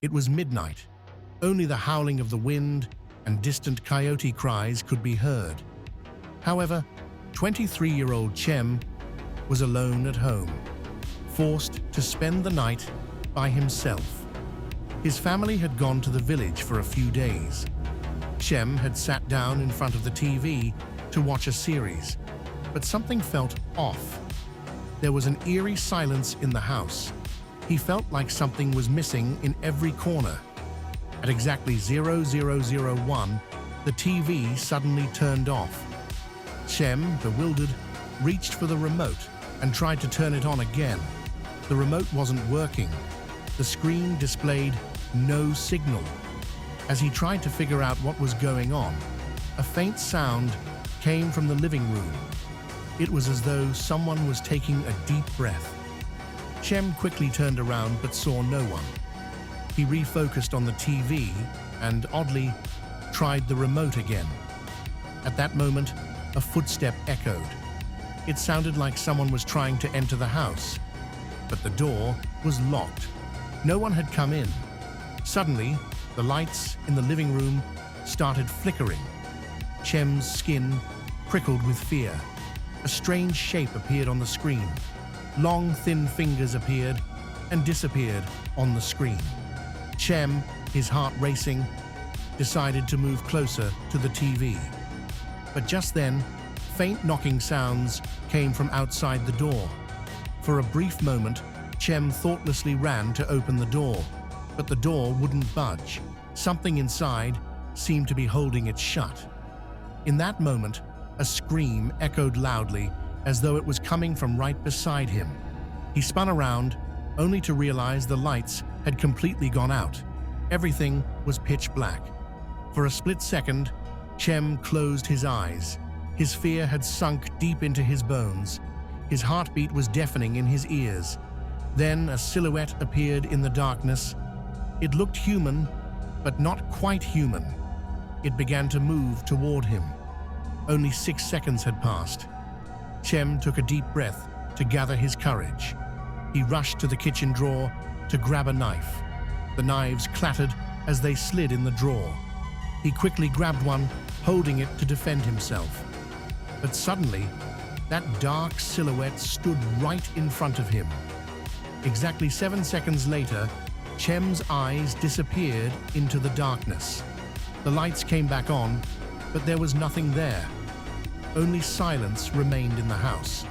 It was midnight. Only the howling of the wind and distant coyote cries could be heard. However, 23-year-old Chem was alone at home, forced to spend the night by himself. His family had gone to the village for a few days. Chem had sat down in front of the TV to watch a series, but something felt off. There was an eerie silence in the house. He felt like something was missing in every corner. At exactly 0001, the TV suddenly turned off. Chem, bewildered, reached for the remote and tried to turn it on again. The remote wasn't working. The screen displayed no signal. As he tried to figure out what was going on, a faint sound came from the living room. It was as though someone was taking a deep breath. Chem quickly turned around but saw no one. He refocused on the TV and, oddly, tried the remote again. At that moment, a footstep echoed. It sounded like someone was trying to enter the house, but the door was locked. No one had come in. Suddenly, the lights in the living room started flickering. Chem's skin prickled with fear. A strange shape appeared on the screen. Long, thin fingers appeared and disappeared on the screen. Chem, his heart racing, decided to move closer to the TV. But just then, faint knocking sounds came from outside the door. For a brief moment, Chem thoughtlessly ran to open the door, but the door wouldn't budge. Something inside seemed to be holding it shut. In that moment, a scream echoed loudly, as though it was coming from right beside him. He spun around, only to realize the lights had completely gone out. Everything was pitch black. For a split second, Chem closed his eyes. His fear had sunk deep into his bones. His heartbeat was deafening in his ears. Then a silhouette appeared in the darkness. It looked human, but not quite human. It began to move toward him. Only 6 seconds had passed. Chem took a deep breath to gather his courage. He rushed to the kitchen drawer to grab a knife. The knives clattered as they slid in the drawer. He quickly grabbed one, holding it to defend himself. But suddenly, that dark silhouette stood right in front of him. Exactly 7 seconds later, Chem's eyes disappeared into the darkness. The lights came back on, but there was nothing there. Only silence remained in the house.